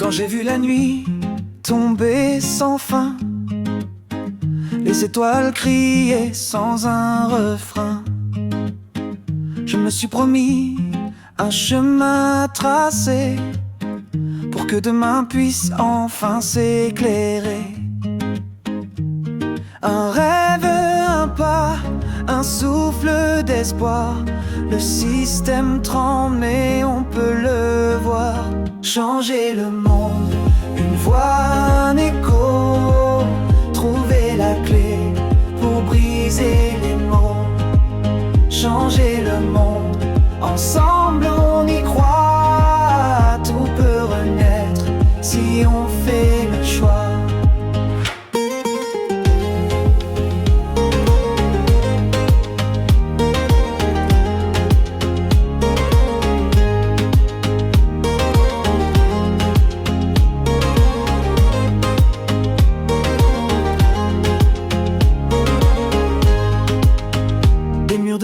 Quand j'ai vu la nuit tomber sans fin, les étoiles criaient sans un refrain, je me suis promis un chemin tracé pour que demain puisse enfin s'éclairer. Un rêve, un pas, un souffle d'espoir. Le système tremble mais on peut le voir. Changer le monde, une voix, un écho. Trouver la clé pour briser les mots. Changer le monde, ensemble on y croit. Tout peut renaître si on fait le choix.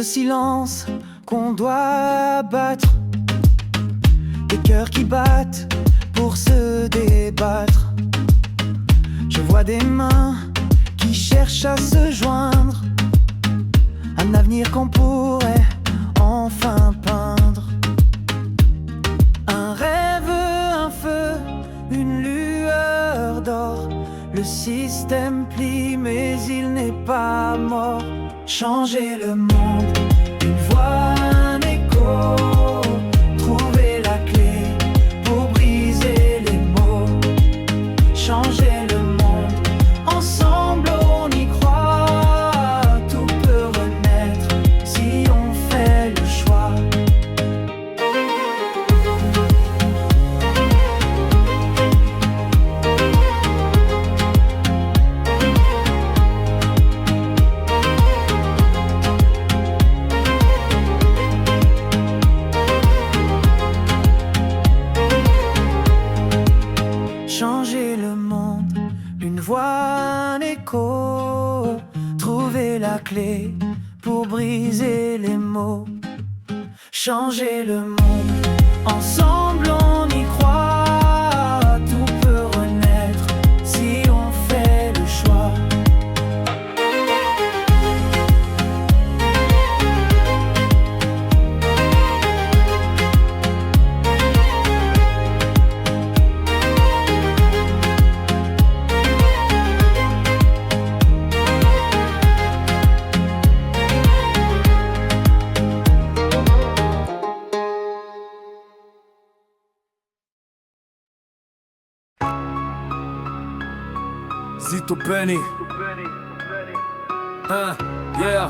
Silence qu'on doit battre, des cœurs qui battent pour se débattre. Je vois des mains qui cherchent à se joindre, un avenir qu'on pourrait enfin peindre. Un rêve, un feu, une lueur d'or. Le système plie mais il n'est pas mort. Changer le monde, une voix, un écho. Trouver la clé pour briser les mots. Changer le monde, ensemble on y croit. Tout peut renaître si on fait le choix. Changer le monde, une voix, un écho. Trouver la clé pour briser les mots. Changer le monde, ensemble on y croit. Tout peut renaître si on fait le choix. Zito Benny. Yeah.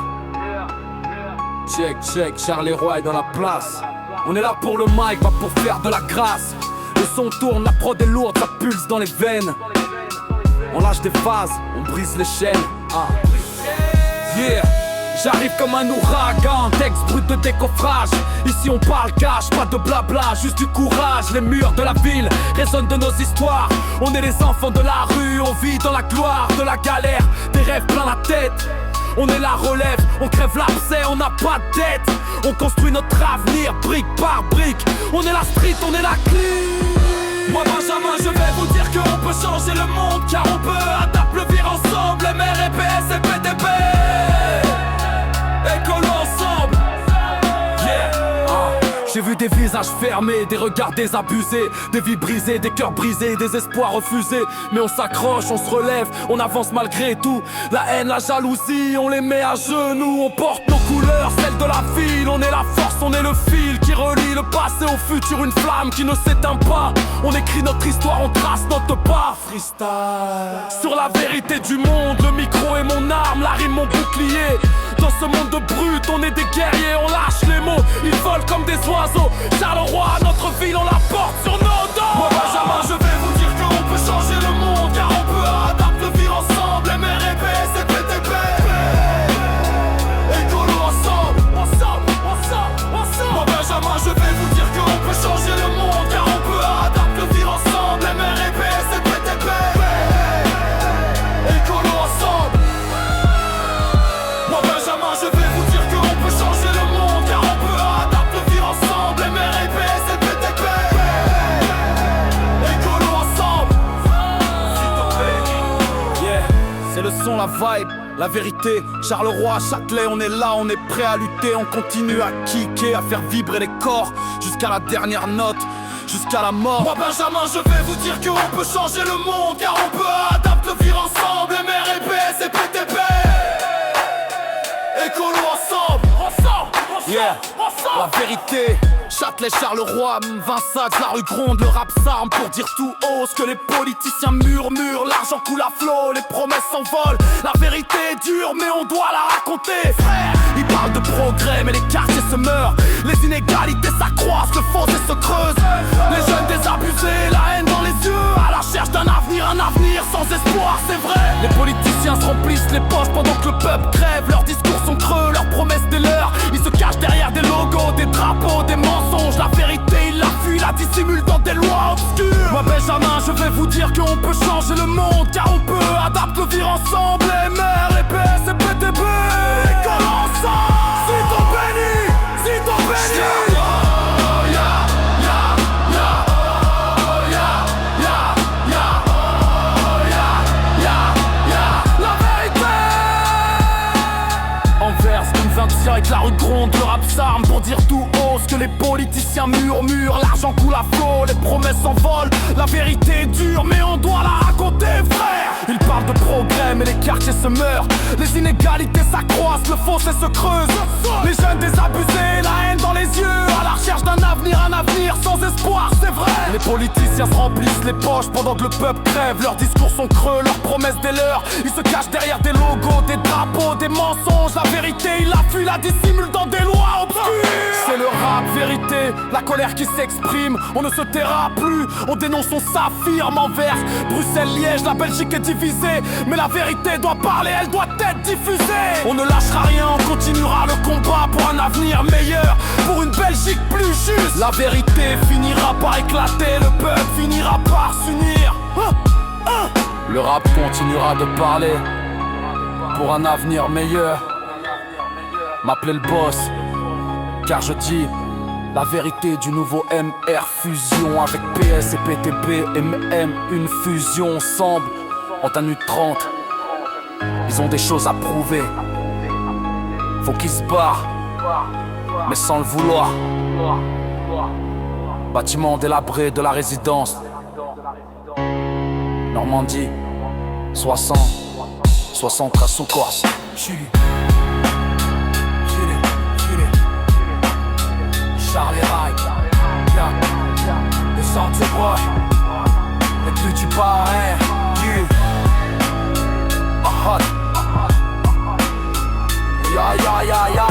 Check, Charlie Roy est dans la place. On est là pour le mic, pas pour faire de la grâce. Le son tourne, la prod est lourde, ça pulse dans les veines. On lâche des phases, on brise les chaînes. Yeah. J'arrive comme un ouragan, texte brut de décoffrage. Ici on parle cash, pas de blabla, juste du courage. Les murs de la ville résonnent de nos histoires. On est les enfants de la rue, on vit dans la gloire de la galère. Des rêves plein la tête, on est la relève. On crève l'abcès, on n'a pas de dette. On construit notre avenir brique par brique. On est la street, on est la clé. Moi Benjamin, je vais vous dire qu'on peut changer le monde, car on peut adapter le vivre ensemble. MR, PS et PTP, écolo ensemble. Yeah. J'ai vu des visages fermés, des regards désabusés, des vies brisées, des cœurs brisés, des espoirs refusés. Mais on s'accroche, on se relève, on avance malgré tout. La haine, la jalousie, on les met à genoux. On porte nos couleurs, celles de la ville. On est la force, on est le fil qui relie le passé au futur. Une flamme qui ne s'éteint pas. On écrit notre histoire, on trace notre pas. Freestyle sur la vérité du monde, le micro est mon arme, la rime mon bouclier. Dans ce monde de brutes, on est des guerriers, on lâche les mots, ils volent comme des oiseaux. Charleroi, notre ville, on la porte sur nos dos. Moi Benjamin, je vais vous dire qu'on peut changer le monde, car on peut adapter le vivre ensemble. MR, PS et PTP, écolo ensemble. Moi Benjamin, je vais vous dire qu'on peut changer le monde, car on peut adapter le vivre ensemble. MR, PS et PTP, écolo ensemble. Moi Benjamin, je vais vous dire qu'on peut changer le monde, car on peut adapter le vivre ensemble. MR, PS et PTP, écolo ensemble. son, la vibe, la vérité. Charleroi, Châtelet, on est là, on est prêt à lutter. On continue à kicker, à faire vibrer les corps jusqu'à la dernière note, jusqu'à la mort. Moi Benjamin, je vais vous dire qu'on peut changer le monde, car on peut adapter le vivre ensemble. MR, EPS et PTP, écolo ensemble, yeah, la vérité. Châtelet, Charleroi, Vinsac, la rue gronde, le rap s'arme pour dire tout haut ce que les politiciens murmurent. L'argent coule à flot, les promesses s'envolent. La vérité est dure, mais on doit la raconter. Frère, ils parlent de progrès, mais les quartiers se meurent. Les inégalités s'accroissent, le fossé se creuse. Les jeunes désabusés, la haine dans les yeux, à la recherche d'un avenir sans espoir, c'est vrai. Les politiciens se remplissent les poches pendant que le peuple crève. Leurs discours sont creux, leurs promesses des leurs. Ils se cachent derrière des logos, des drapeaux, des mensonges. La vérité, ils la fuient, la dissimulent dans des lois obscures. Moi Benjamin, je vais vous dire qu'on peut changer le monde, car on peut adapter le vivre ensemble. MR, EPS et PTP, école ensemble. Si t'en bénis, si t'en bénis. Avec la rue gronde, le rap s'arme pour dire tout haut ce que les politiciens murmurent. L'argent coule à flot, les promesses s'envolent. La vérité est dure, mais on doit la raconter, frère. Ils parlent de progrès, mais les quartiers se meurent. Les inégalités s'accroissent, le fossé se creuse. Les jeunes désabusés, la haine dans les yeux, à la recherche d'un avenir sans espoir, c'est vrai. Les politiciens se remplissent les poches pendant que le peuple crève. Leurs discours sont creux, leurs promesses des leurs. Ils se cachent derrière des logos, des drapeaux, des mensonges. La vérité, ils la fuient, la dissimulent dans des lois obscures. C'est le rap vérité, la colère qui s'exprime. On ne se taira plus, on dénonce, on s'affirme. Anvers, Bruxelles, Liège, la Belgique est divisée, mais la vérité doit parler, elle doit être diffusée. On ne lâchera rien, on continuera le combat pour un avenir meilleur, pour une Belgique plus juste. La vérité finira par éclater, le peuple finira par s'unir. Le rap continuera de parler pour un avenir meilleur. M'appeler le boss, car je dis la vérité du nouveau MR fusion. Avec PS et PTP, MM, une fusion ensemble. En tenue 30, ils ont des choses à prouver. Faut qu'ils se barrent, mais sans le vouloir. Bâtiment délabré de la résidence Normandie, 73 sous Corse. Charlie Rail, le sorti boy, et plus tu parais, hot. Ya ya ya ya.